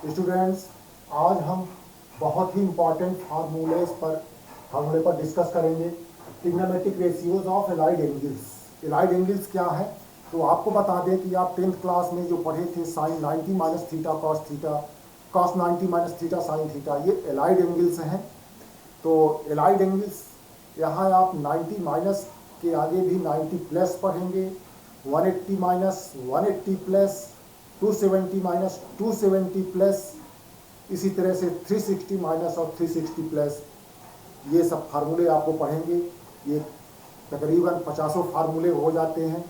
Students, आज हम बहुत ही इम्पॉर्टेंट फार्मूले पर डिस्कस करेंगे। Trigonometric ratios of allied angles. Allied angles क्या है? तो आपको बता दें कि आप 10th क्लास में जो पढ़े थे sine 90 minus theta cos 90 minus theta sine theta, ये एलाइड एंगल्स हैं। तो एलाइड एंगल्स यहाँ आप 90 माइनस के आगे भी 90 प्लस पढ़ेंगे, 180 माइनस 180 प्लस, 270 माइनस 270 प्लस, इसी तरह से 360 माइनस और 360 प्लस, ये सब फार्मूले आपको पढ़ेंगे। ये तकरीबन 50 फार्मूले हो जाते हैं,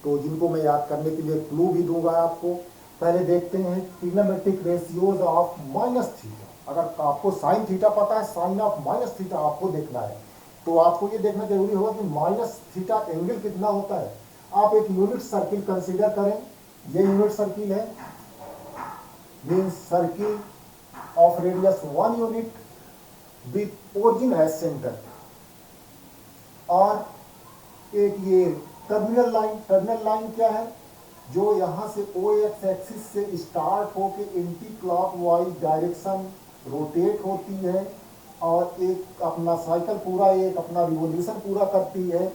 तो जिनको मैं याद करने के लिए क्लू भी दूंगा आपको। पहले देखते हैं trigonometric ratios of minus theta. अगर आपको साइन थीटा पता है, साइन ऑफ माइनस थीटा आपको देखना है, तो आपको ये देखना जरूरी होगा कि माइनस थीटा एंगल कितना होता है। आप एक यूनिट सर्किल कंसीडर करें, ये यूनिट सर्किल है, means circle of radius 1 unit with origin as centre, और एक ये टर्मिनल लाइन क्या है, जो यहां से ओ एक्स एक्सिस से स्टार्ट होके एंटी क्लॉकवाइज डायरेक्शन रोटेट होती है और एक अपना साइकिल पूरा, एक अपना रिवोल्यूशन पूरा करती है।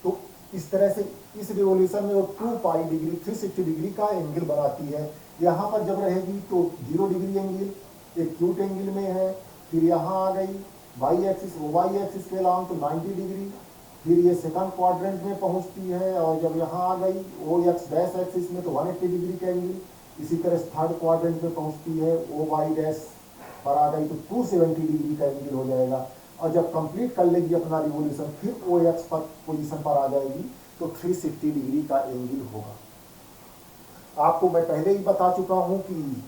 तो इस तरह से इस रिवोल्यूशन में वो 2 पाई डिग्री 360 डिग्री का एंगल बनाती है। यहाँ पर जब रहेगी तो 0 डिग्री एंगल एक्यूट एंगल में है। फिर यहाँ आ गई वाई एक्सिस के अलावा तो 90 डिग्री, फिर ये सेकंड क्वाड्रेंट में पहुंचती है, और जब यहाँ आ गई ओ एक्स डैश एक्सिस में तो 180 डिग्री का एंगल। इसी तरह थर्ड क्वाड्रेंट में पहुंचती है, ओ वाई डैश पर आ गई तो 270 डिग्री का एंगल हो जाएगा। और जब कंप्लीट कर लेगी अपना रिवोल्यूशन, फिर ओ एक्स पर पोजिशन पर आ जाएगी तो 360 डिग्री का एंगल होगा। आपको मैं पहले ही बता चुका हूं कि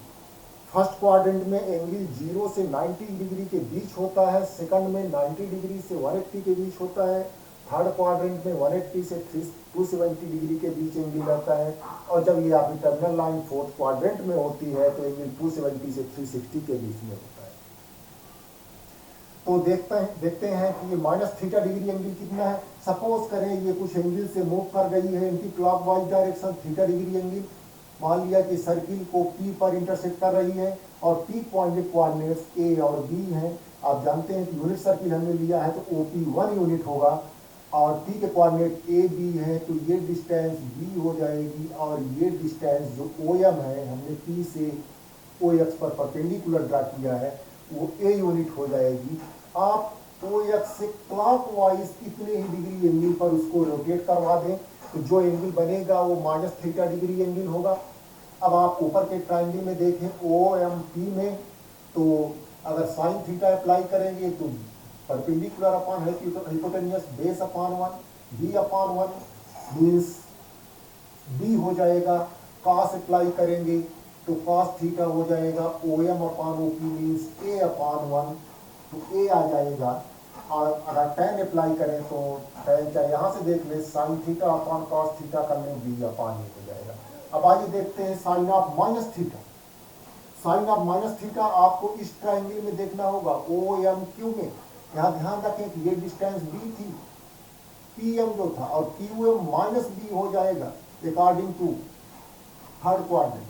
फर्स्ट क्वाड्रेंट में एंगल 0 से 90 डिग्री के बीच होता है, सेकंड में 90 डिग्री से 180 के बीच होता है, थर्ड क्वाड्रेंट में 180 से 270 डिग्री के बीच एंगल रहता है, और जब ये आपकी टर्मिनल लाइन फोर्थ क्वाड्रेंट में होती है तो एंगल 270 से 360 के बीच में होता है। तो देखते हैं कि ये माइनस थीटा डिग्री एंगल कितना है। सपोज करें ये कुछ एंगल से मूव कर गई है anti clockwise direction, theta degree angle. मान लिया कि सर्किल को P पर इंटरसेक्ट कर रही है और P पॉइंटेड कोऑर्डिनेट्स A और B हैं। आप जानते हैं कि यूनिट सर्किल हमने लिया है तो OP 1 यूनिट होगा, और P के कोऑर्डिनेट A B है तो ये डिस्टेंस B हो जाएगी, और ये डिस्टेंस जो OM है, हमने P से OX पर परपेंडिकुलर ड्रा किया है, वो A यूनिट हो जाएगी। आप OX से क्लॉकवाइज इतने ही डिग्री एंगल पर उसको रोटेट करवा दें तो जो एंगल बनेगा वो माइनस थीटा डिग्री एंगल होगा। अब आप ऊपर के ट्राइंगल में देखें OMP में, तो अगर साइन थीटा अप्लाई करेंगे तो perpendicular upon hypotenuse base upon 1, b upon 1 means b हो जाएगा। कॉस अप्लाई करेंगे तो कॉस थीटा हो जाएगा OM upon OP means a upon 1, तो a आ जाएगा। और अगर tan अप्लाई करें तो tan, चाहे यहाँ से देख ले, sine theta upon cos theta करने b अपॉन a हो जाएगा। अब आइए देखते हैं sine of minus theta. Sine of minus theta आपको इस ट्राइंगल में देखना होगा OMQ में। यहाँ ध्यान रखें कि ये डिस्टेंस b थी, PM जो था, और QM माइनस b हो जाएगा according to third quadrant,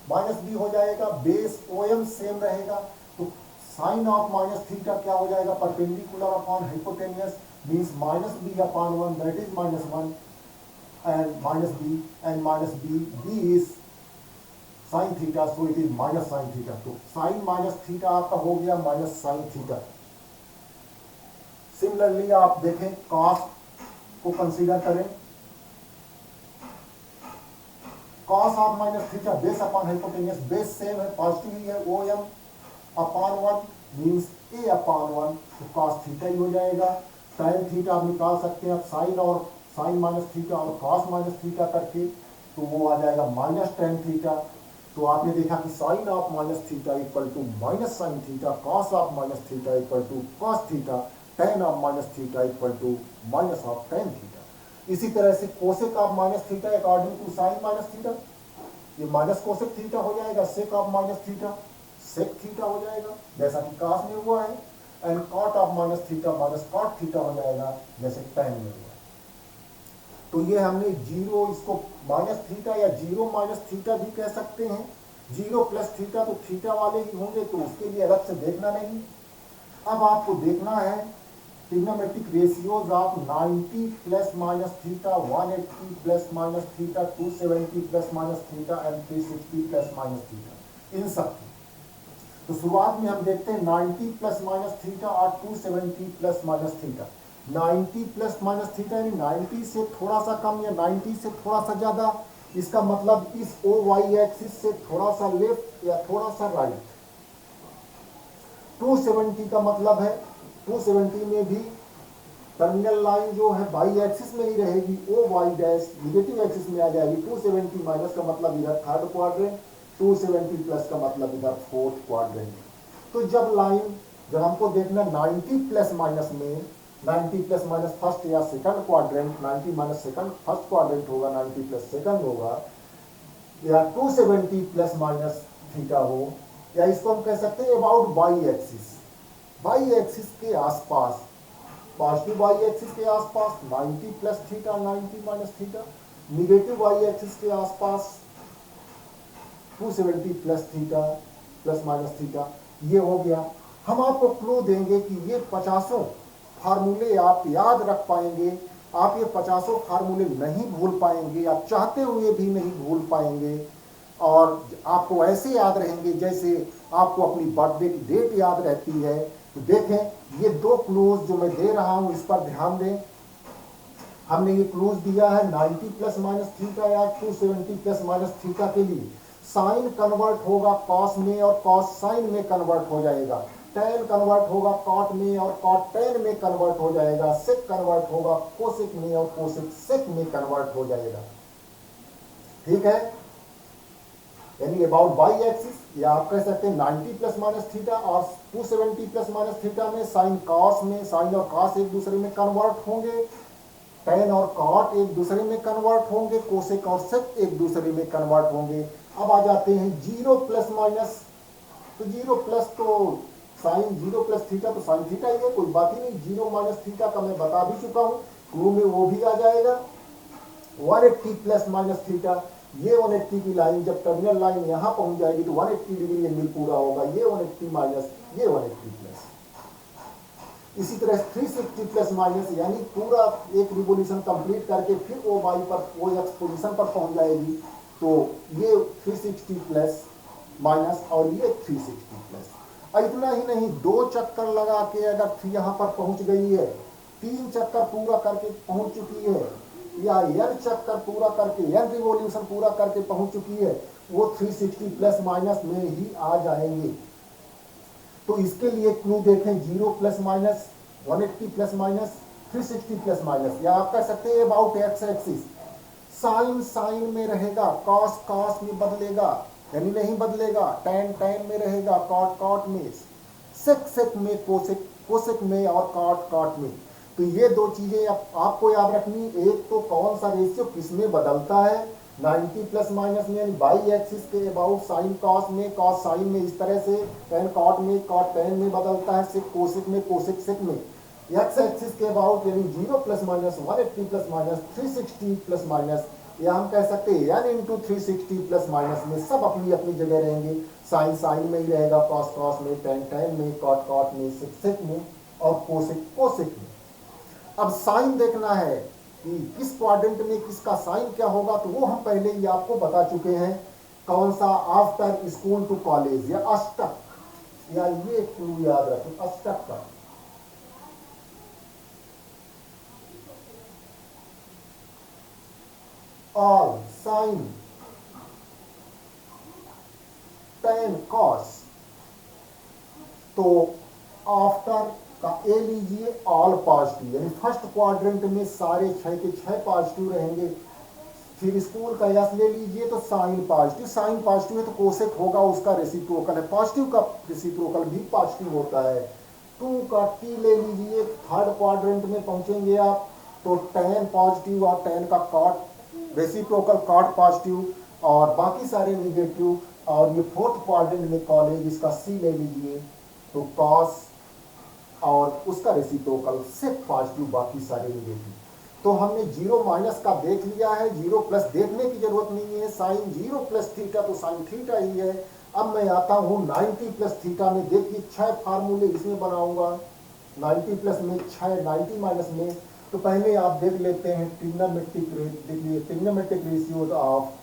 minus b हो जाएगा। बेस OM सेम रहेगा, तो साइन ऑफ माइनस थीटा क्या हो जाएगा, perpendicular upon hypotenuse means minus b upon 1, that is minus 1, and minus b is sin theta, so it is minus sin theta। तो sin minus theta आपका हो गया minus sin theta. Similarly आप देखें cos को कंसीडर करें, cos of minus theta base upon hypotenuse, base same है, positive ही है, OM upon 1 means a upon 1, तो cos थीटा ही हो जाएगा। sin थीटा आप निकाल सकते हैं, साइन माइनस थीटा और कॉस माइनस थीटा करके, तो वो आ जाएगा माइनस टेन थीटा। तो आपने देखा कि sine of minus theta equal to minus sine theta, cos of minus theta equal to cos theta, tan of minus theta equal to minus of tan theta. इसी तरह से cosec of minus theta according to sine minus theta, ये minus cosec theta हो जाएगा, sec of minus theta sec theta हो जाएगा जैसा कि कॉस में हुआ है, and cot of minus theta minus cot theta हो जाएगा जैसे टेन में हुआ। तो ये हमने जीरो, इसको माइनस थीटा या जीरो माइनस थीटा भी कह सकते हैं। 0 प्लस थीटा तो थीटा वाले ही होंगे, तो उसके लिए अलग से देखना नहीं। अब आपको देखना है trigonometric ratios of 90 plus minus theta, 180 plus minus theta, 270 plus minus theta and 360 plus minus theta, इन सब की। तो शुरुआत में हम देखते हैं 90 प्लस माइनस थीटा और 270 plus minus theta. 90 plus minus theta यानी 90 से थोड़ा सा कम या 90 से थोड़ा सा ज्यादा, इसका मतलब इस ओ वाई एक्सिस से थोड़ा सा लेफ्ट या थोड़ा सा राइट। 270 का मतलब है 270 में भी टर्मिनल लाइन जो है वाई एक्सिस में ही रहेगी, O Y dash negative axis में आ जाएगी। 270 माइनस का मतलब इधर थर्ड क्वाड्रेंट, 270 प्लस का मतलब इधर फोर्थ क्वाड्रेंट। तो जब हमको देखना 90 प्लस माइनस में, 90 प्लस माइनस फर्स्ट या second quadrant, 90 minus second first quadrant होगा, 90 प्लस सेकंड होगा, या 270 प्लस माइनस थीटा हो, या इसको हम कह सकते हैं about Y axis, Y axis के आसपास, पॉजिटिव वाई एक्सिस के आसपास 90 plus theta, 90 minus theta, negative Y axis के आसपास 270 plus theta plus minus theta. ये हो गया। हम आपको क्लू देंगे कि ये 50 फार्मूले आप याद रख पाएंगे। आप ये 50 फार्मूले नहीं भूल पाएंगे, आप चाहते हुए भी नहीं भूल पाएंगे, और आपको ऐसे याद रहेंगे जैसे आपको अपनी बर्थडे की डेट याद रहती है। तो देखें ये दो क्लूज जो मैं दे रहा हूं, इस पर ध्यान दें। हमने ये क्लूज दिया है 90 प्लस माइनस थीटा या 270 प्लस माइनस थीटा के लिए साइन कन्वर्ट होगा कॉस में और कॉस साइन में कन्वर्ट हो जाएगा, टेन कन्वर्ट होगा कॉट में और कॉट टेन में कन्वर्ट हो जाएगा, सेक कन्वर्ट होगा कोसेक में और कोसेक सेक में कन्वर्ट हो जाएगा। ठीक है, यानी अबाउट वाई एक्सिस, या आप कह सकते हैं 90 प्लस माइनस थीटा और 270 प्लस माइनस थीटा में साइन कॉस में, साइन और कॉस एक दूसरे में कन्वर्ट होंगे, टेन और कॉट एक दूसरे में कन्वर्ट होंगे, कोसेक और सेक एक दूसरे में कन्वर्ट होंगे। अब आ जाते हैं 0 प्लस माइनस, तो 0 प्लस तो साइन 0 प्लस थीटा तो साइन थीटा ही है, कोई बात ही नहीं। 0 माइनस थीटा का मैं बता भी चुका हूं, क्लू में वो भी आ जाएगा। 180 प्लस माइनस थीटा, ये 180 की लाइन जब टर्मिनल लाइन यहां पहुंच जाएगी तो 180 डिग्री एंगल पूरा होगा, ये 180 माइनस ये 180 प्लस। इसी तरह 360 प्लस माइनस, यानी पूरा एक रिवोल्यूशन कंप्लीट करके फिर वो वाई पर वो एक्स पोजिशन पर पहुंच जाएगी, तो ये 360 प्लस माइनस और ये 360 प्लस। और इतना ही नहीं, 2 चक्कर लगा के अगर यहां पर पहुंच गई है, 3 चक्कर पूरा करके पहुंच चुकी है, या n चक्कर पूरा करके n रिवोल्यूशन पूरा करके पहुंच चुकी है, वो 360 प्लस माइनस में ही आ जाएंगे। तो इसके लिए क्लू देखें 0 plus minus, 180 plus minus, 360 plus minus, या आप कह सकते हैं about X axis. Sine sine में रहेगा, कॉस कॉस में बदलेगा यानी नहीं बदलेगा, टैन टैन में रहेगा, कॉट कॉट में, सेक सेक में, कोसेक कोसेक में और कॉट कॉट में। तो ये दो चीजें आपको याद रखनी, एक तो कौन सा रेशियो किसमें बदलता है, 90 प्लस माइनस में यानी बाई एक्सिस के अबाउट साइन कॉस में, कॉस साइन में इस तरह से, टेन कॉट में, कॉट टेन में बदलता है, सेक कोसेक में, कोसेक सेक में। एक्स एक्सिस के अबाउट यानी 0 plus minus, 180 plus minus, 360 plus minus, या हम कह सकते हैं n इंटू 360 प्लस माइनस में सब अपनी अपनी जगह रहेंगे। साइन साइन में ही रहेगा, कॉस कॉस में, टेन टेन में, कॉट कॉट में, सेक सेक में और कोसेक कोसेक में। अब साइन देखना है कि किस क्वाड्रेंट में किसका साइन क्या होगा, तो वो हम पहले ही आपको बता चुके हैं। कौन सा, आफ्टर स्कूल टू कॉलेज या अष्टक, या ये क्लू याद रखें अष्टक का। ऑल साइन टेन कॉस, तो आफ्टर का ए लीजिए ऑल पॉजिटिव, यानी फर्स्ट क्वाड्रेंट में सारे 6 के 6 पॉजिटिव रहेंगे। फिर स्कूल का यस ले लीजिए तो साइन पॉजिटिव, साइन पॉजिटिव है तो कोसेक होगा, उसका रेसिप्रोकल है, पॉजिटिव का रेसिप्रोकल भी पॉजिटिव होता है। 2 का टी ले लीजिए, थर्ड क्वाड्रेंट में पहुंचेंगे आप तो टेन पॉजिटिव और टेन का कॉट रेसिप्रोकल कॉट पॉजिटिव और बाकी सारे निगेटिव। और ये फोर्थ क्वाड्रेंट में कॉलेज, इसका सी ले लीजिए तो कॉस और उसका रेसिप्रोकल सेक पॉजिटिव, बाकी सारे निगेटिव। तो हमने जीरो माइनस का देख लिया है, जीरो प्लस देखने की जरूरत नहीं है। साइन जीरो प्लस थीटा तो साइन थीटा ही है। अब मैं आता हूँ 90 प्लस थीटा में। देखिए 6 फार्मूले इसमें बनाऊंगा। 90 प्लस में 6, 90 माइनस में। तो पहले आप देख लेते हैं trigonometric ratios of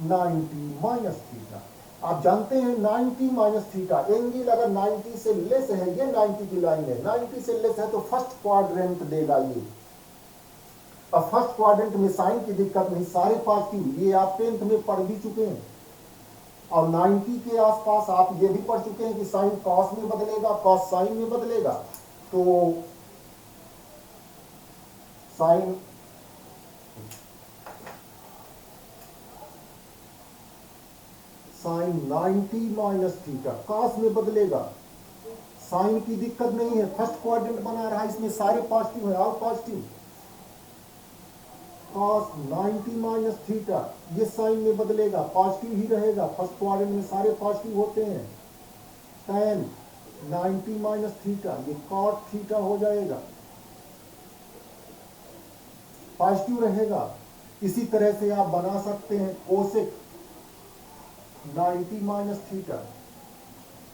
90 minus theta. आप जानते हैं 90 माइनस थीटा, एंगल अगर 90 से लेस है, ये 90 की लाइन है, 90 से लेस है तो फर्स्ट क्वाड्रेंट देगा ये। अब फर्स्ट क्वाड्रेंट में साइन की दिक्कत नहीं, सारे पॉजिटिव, ये आप 10th में पढ़ भी चुके हैं। और 90 के आसपास आप ये भी पढ़ चुके हैं कि साइन कॉस में बदलेगा, कॉस साइन में बदलेगा। तो sine sine 90 minus theta cos में बदलेगा। साइन की दिक्कत नहीं है, फर्स्ट क्वाड्रेंट बना रहा है, इसमें सारे पॉजिटिव है, all positive. Cos 90 minus theta ये साइन में बदलेगा, पॉजिटिव ही रहेगा, फर्स्ट क्वाड्रेंट में सारे पॉजिटिव होते हैं। tan 90 माइनस थीटा ये कॉट थीटा हो जाएगा, पॉजिटिव रहेगा। इसी तरह से आप बना सकते हैं कोसेक 90 माइनस थीटा,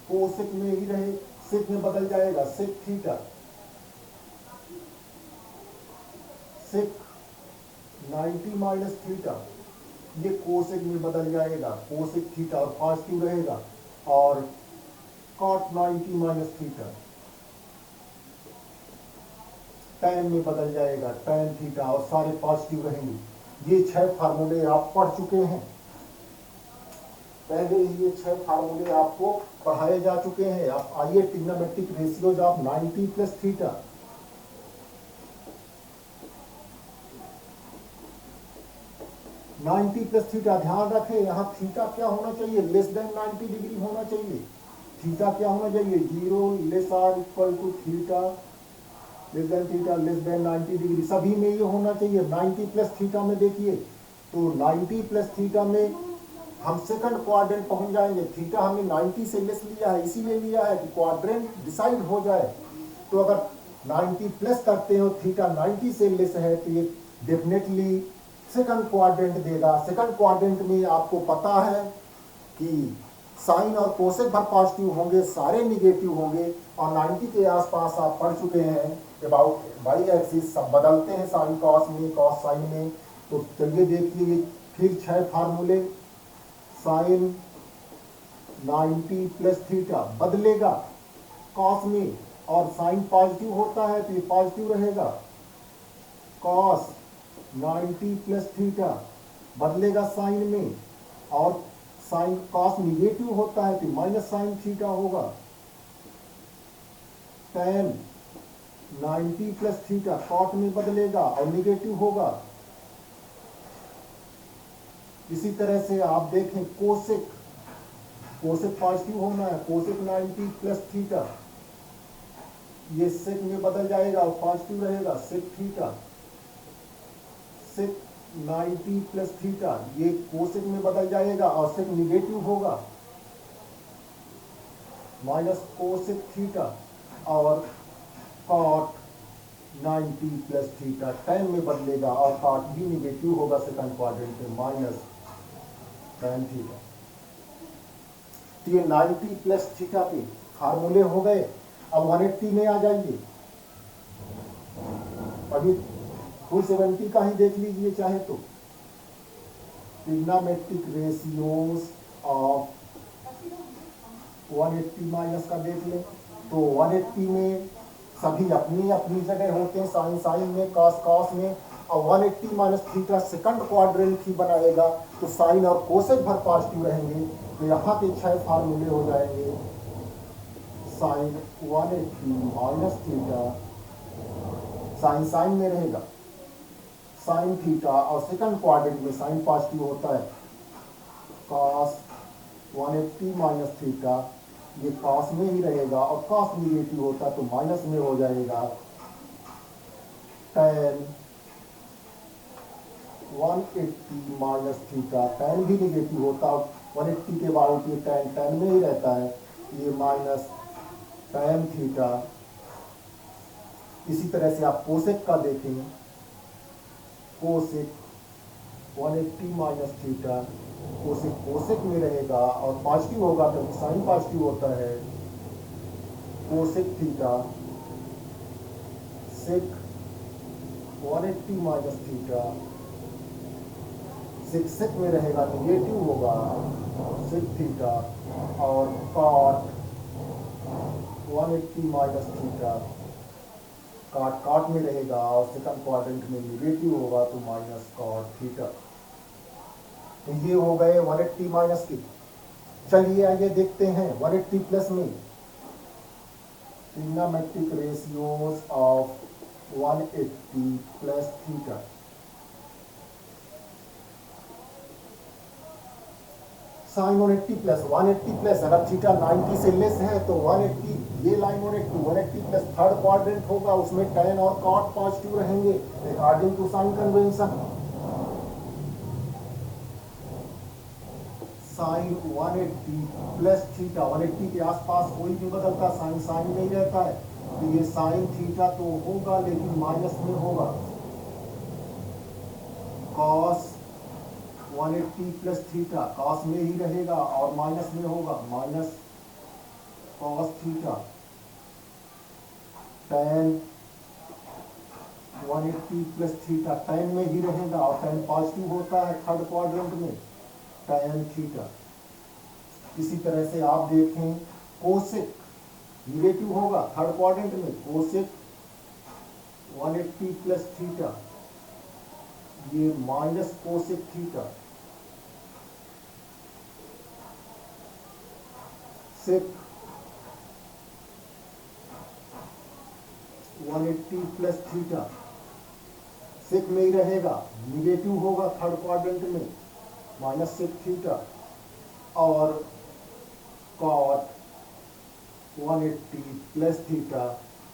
कोसेक में ही रहे, सेक में बदल जाएगा, सेक थीटा, सेक 90 माइनस थीटा ये कोसेक में बदल जाएगा, कोसेक थीटा और पॉजिटिव रहेगा। और कॉट 90 माइनस थीटा टैन में बदल जाएगा, टैन थीटा और सारे पॉजिटिव रहेंगे। ये 6 फार्मूले आप पढ़ चुके हैं पहले ही, ये 6 फार्मूले आपको पढ़ाए जा चुके हैं। आप आइए trigonometric ratios of 90 plus theta. Ninety plus theta, ध्यान रखें यहाँ थीटा क्या होना चाहिए, लेस देन 90 डिग्री होना चाहिए। थीटा क्या होना चाहिए, 0 less or equal to theta, less than theta less than 90 degree, सभी में ये होना चाहिए। 90 प्लस थीटा में देखिए, तो 90 प्लस थीटा में हम सेकंड क्वाड्रेंट पहुंच जाएंगे। थीटा हमने 90 से लेस लिया है, इसीलिए लिया है कि क्वाड्रेंट डिसाइड हो जाए। तो अगर 90 प्लस करते हो, थीटा 90 से लेस है, तो ये डेफिनेटली सेकंड क्वाड्रेंट देगा। सेकंड क्वाड्रेंट में आपको पता है कि साइन और कोसेक भर पॉजिटिव होंगे, सारे निगेटिव होंगे। और 90 के आसपास आप पढ़ चुके हैं अबाउट बाई एक्सिस सब बदलते हैं, साइन कॉस में, कॉस साइन में। तो चलिए देखिए फिर 6 फार्मूले। साइन 90 प्लस थीटा बदलेगा कॉस में, और साइन पॉजिटिव होता है तो ये पॉजिटिव रहेगा। कॉस 90 प्लस थीटा बदलेगा साइन में, और साइन कॉस निगेटिव होता है तो माइनस साइन थीटा होगा। tan 90 प्लस थीटा कॉट में बदलेगा और निगेटिव होगा। इसी तरह से आप देखें कोसेक, कोसेक पॉजिटिव होना है, कोसेक 90 प्लस थीटा ये सेक में बदल जाएगा और पॉजिटिव रहेगा, सेक थीटा। सेक 90 प्लस थीटा ये कोसेक में बदल जाएगा और सेक निगेटिव होगा, माइनस कोसेक थीटा। और कॉट 90 प्लस थीटा tan में बदलेगा और कॉट भी निगेटिव होगा सेकंड क्वाड्रेंट में, माइनस tan थीटा। तो ये 90 प्लस थीटा के फार्मूले हो गए। अब 180 में आ जाइए। अभी 270 का ही देख लीजिए चाहे तो। ट्रिग्नोमेट्रिक रेशियोज ऑफ 180 माइनस का देख लें। तो 180 में सभी अपनी अपनी जगह होते हैं, साइन साइन में, कॉस कॉस में। और 180 माइनस थीटा सेकंड क्वाड्रेंट ही बनाएगा, तो साइन और कोसेक भर पॉजिटिव रहेंगे। तो यहाँ के 6 फार्मूले हो जाएंगे। Sine 180 minus theta, sine sine में रहेगा, साइन थीटा, और सेकंड क्वाड्रेंट में साइन पॉजिटिव होता है। कॉस 180 माइनस थीटा ये कॉस में ही रहेगा, और कॉस निगेटिव होता है तो माइनस में हो जाएगा। tan 180 माइनस थीटा, tan भी निगेटिव होता है, 180 के बाद ये tan में ही रहता है, ये माइनस tan थीटा। इसी तरह से आप कोसेक का देखें, cosec 180 minus theta, cosec cosec में रहेगा और पॉजिटिव होगा क्योंकि साइन पॉजिटिव होता है। Cosec theta sec 180 minus theta, sec में रहेगा निगेटिव होगा सेक थीटा, और कॉट 180 माइनस थीटा, काट में रहेगा और सेकंड क्वाड्रेंट में निगेटिव होगा तो माइनस कॉट थीटा। तो ये हो गए 180 माइनस के। चलिए आइए देखते हैं 180 प्लस में trigonometric ratios of 180 plus theta. Sine 180 plus अगर थीटा 90 से लेस है तो 180, ये लाइन 180 प्लस थर्ड क्वाड्रेंट होगा, उसमें tan और cot पॉजिटिव रहेंगे according to sign convention. Sine 180 plus theta, 180 के आसपास कोई भी बदलता साइन साइन नहीं रहता है, तो ये साइन थीटा तो होगा लेकिन माइनस में होगा। कॉस 180 प्लस थीटा कॉस में ही रहेगा और माइनस में होगा, minus cos theta. tan 180 plus theta tan में ही रहेगा और tan पॉजिटिव होता है थर्ड क्वाड्रेंट में, tan थीटा। इसी तरह से आप देखें कोसेक निगेटिव होगा थर्ड क्वाड्रेंट में, कोसेक 180 प्लस थीटा, ये minus cosec theta. Sec 180 plus theta sec में ही रहेगा, निगेटिव होगा थर्ड क्वाड्रेंट में, माइनस सेक थीटा। और cot 180 plus theta,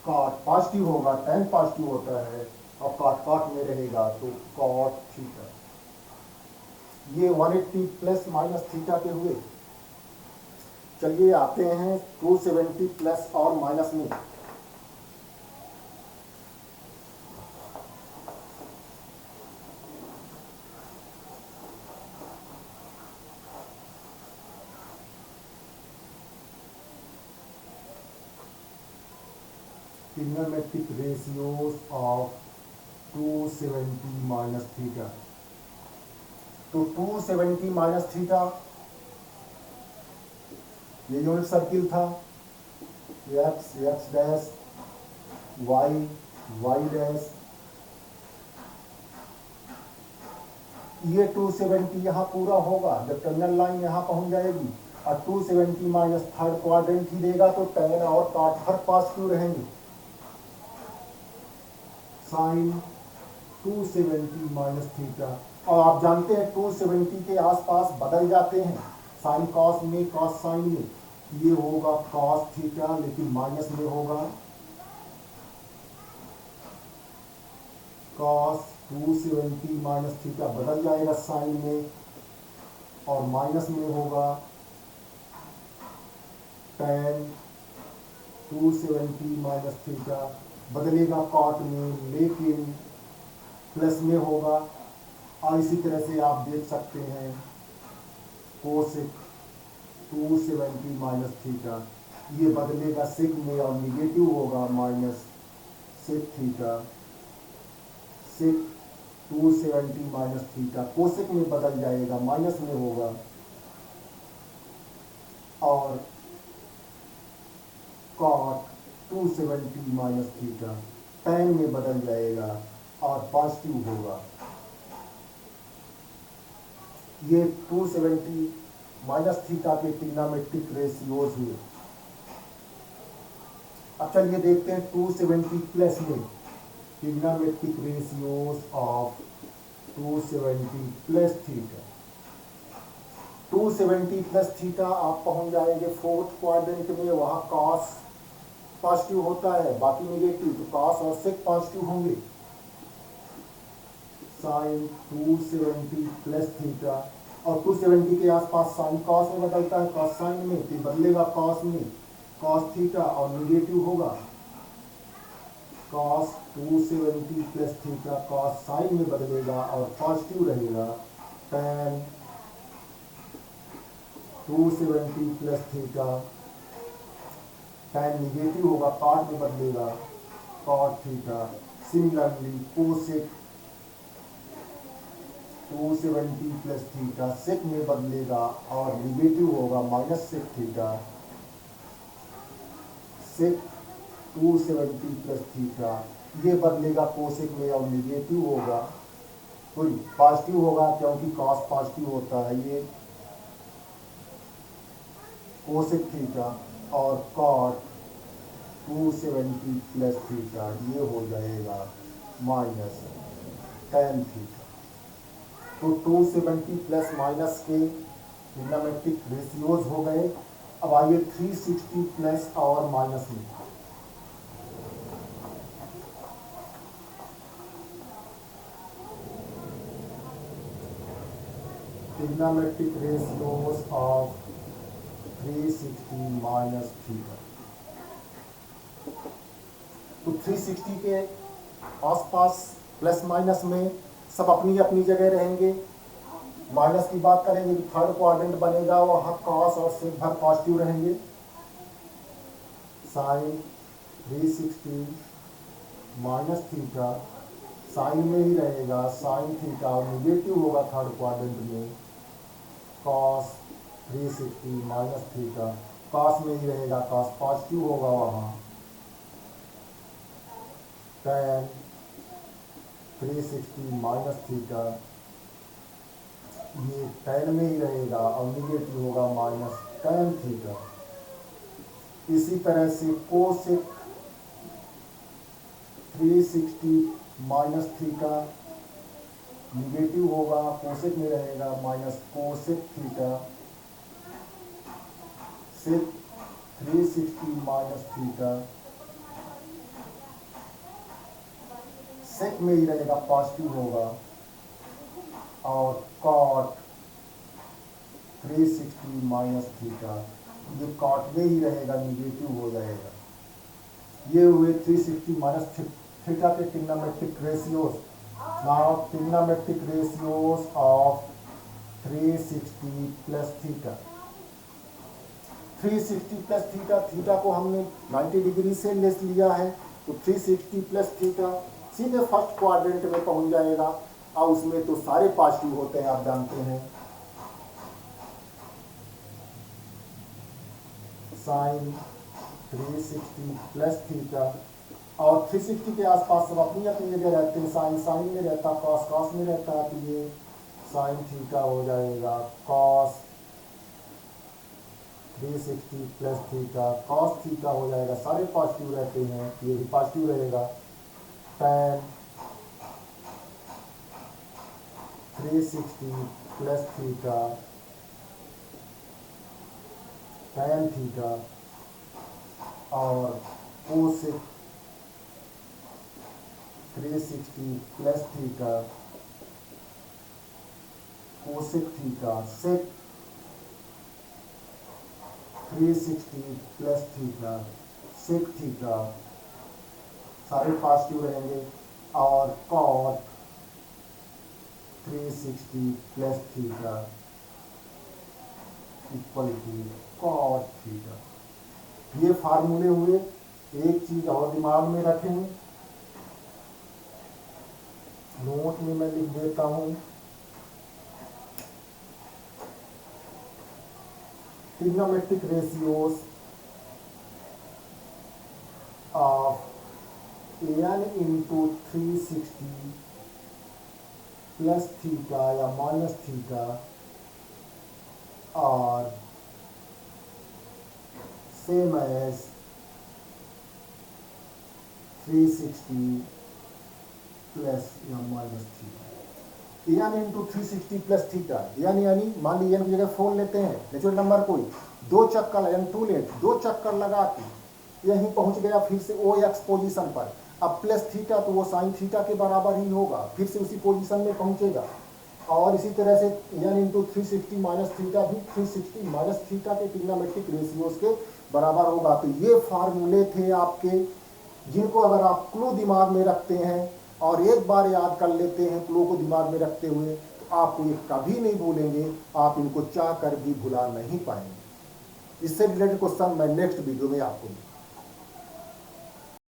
cot positive होगा, tan पॉजिटिव होता है और कॉट में रहेगा तो कॉट थीटा। ये 180 प्लस माइनस थीटा के हुए। चलिए आते हैं 270 प्लस और माइनस में। Trigonometric ratios of 270 minus theta. तो 270 माइनस थीटा ये यूनिट सर्किल था, X X dash, Y Y dash, ये 270 यहाँ पूरा होगा जब टर्मिनल लाइन यहाँ पहुंच जाएगी और 270 माइनस थर्ड क्वाड्रेंट ही देगा तो tan और cot हर पॉजिटिव रहेंगे। साइन 270 माइनस थीटा, और आप जानते हैं 270 के आसपास बदल जाते हैं, साइन कॉस में कॉस साइन में, ये होगा कॉस थीटा लेकिन माइनस में होगा, कॉस 270 माइनस थीटा बदल जाएगा साइन में और माइनस में होगा tan 270 माइनस थीटा, बदलेगा कॉट में लेकिन प्लस में होगा। और इसी तरह से आप देख सकते हैं कोसेक 270 माइनस थीटा, ये बदलेगा सेक में और निगेटिव होगा minus sec theta. Sec 270 minus theta cosec में बदल जाएगा, माइनस में होगा, और कॉट 270 माइनस थीटा tan में बदल जाएगा और पॉजिटिव होगा। ये 270 माइनस थीटा के ट्रिग्नोमेट्रिक रेशियोज हुए। अब चलिए देखते हैं 270 प्लस में trigonometric ratios of 270 plus theta. 270 plus theta आप पहुंच जाएंगे फोर्थ क्वाड्रेंट में, वहां कॉस पॉजिटिव होता है बाकी निगेटिव, तो कॉस और सेक पॉजिटिव होंगे। साइन 270 प्लस थीटा, और 270 के आसपास साइन कॉस में बदलता है, कॉस साइन में, तो बदलेगा कॉस में कॉस थीटा और निगेटिव होगा cos 270 plus theta cos sine में बदलेगा और पॉजिटिव रहेगा। tan 270 plus theta tan negative होगा, कॉट में बदलेगा cot theta. Similarly cosec 270 plus theta sec में बदलेगा और निगेटिव होगा minus sec theta. Sec 270 plus theta ये बदलेगा कोसेक में और निगेटिव होगा, कोई पॉजिटिव होगा क्योंकि कॉस पॉजिटिव होता है। ये कोसेक थीटा और कॉट 270 प्लस थीटा ये हो जाएगा माइनस tan थीटा। तो 270 प्लस माइनस के ट्रिग्नोमेट्रिक रेशियोज हो गए। अब आइए 360 प्लस और माइनस में। Trigonometric ratios of 360 minus theta. तो 360 के आसपास प्लस माइनस में सब अपनी अपनी जगह रहेंगे। माइनस की बात करेंगे तो थर्ड क्वाड्रेंट बनेगा, वहाँ कॉस और सेक भर पॉजिटिव रहेंगे। साइन 360 माइनस थीटा साइन में ही रहेगा, साइन थीटा और निगेटिव होगा थर्ड क्वाड्रेंट में। कॉस 360 माइनस थीटा कॉस में ही रहेगा, कॉस पॉजिटिव होगा वहाँ। tan 360 माइनस थीटा ये tan में ही रहेगा और निगेटिव होगा माइनस tan थीटा। इसी तरह से कोसेक 360 माइनस थीटा निगेटिव होगा, कोसेक में रहेगा minus cosec theta. Sec 360 minus theta sec में ही रहेगा, पॉजिटिव होगा और कॉट 360 माइनस थीटा ये कॉट में ही रहेगा, निगेटिव हो जाएगा। ये हुए 360 माइनस थीटा के trigonometric ratios. Now trigonometric ratios of 360 plus theta. 360 plus theta, theta को हमने 90 डिग्री से लेस लिया है तो 360 प्लस थीटा सीधे फर्स्ट क्वाड्रेंट में पहुंच जाएगा और उसमें तो सारे पॉजिटिव होते हैं, आप जानते हैं। साइन 360 प्लस थीटा और 360 के आसपास सब अपनी अपनी जगह रहते हैं। साइन साइन में रहता, कॉस कॉस में रहता है, तो ये साइन थीटा हो जाएगा। Cos 360 plus theta cos theta हो जाएगा, सारे पॉजिटिव रहते हैं, ये भी पॉजिटिव रहेगा। tan 360 plus theta tan theta और cosec 360 plus theta cosec theta sec 360 plus theta sec theta सारे पॉजिटिव रहेंगे और cot 360 plus theta equal to cot theta. ये फार्मूले हुए। एक चीज और दिमाग में रखें, नोट में मैं लिख देता हूं। Trigonometric ratios of n into 360 plus theta या माइनस थीटा और सेम एज 360 प्लस या minus theta. n into 360 plus theta यानी मान लीजिए n की जगह 4 लेते हैं, नेचुरल नंबर कोई, दो चक्कर n2 लेट, दो चक्कर लगा के यहीं पहुंच गया फिर से OX पोजीशन पर। अब प्लस थीटा तो वो साइन थीटा के बराबर ही होगा, फिर से उसी पोजीशन में पहुंचेगा। और इसी तरह से n इंटू 360 माइनस थीटा भी 360 माइनस थीटा के ट्रिग्नोमेट्रिक रेशियोज के बराबर होगा। तो ये फार्मूले थे आपके जिनको अगर आप क्लू दिमाग में रखते हैं और एक बार याद कर लेते हैं क्लू को दिमाग में रखते हुए, तो आपको ये कभी नहीं भूलेंगे, आप इनको चाह कर भी भुला नहीं पाएंगे। इससे रिलेटेड क्वेश्चन मैं नेक्स्ट वीडियो में आपको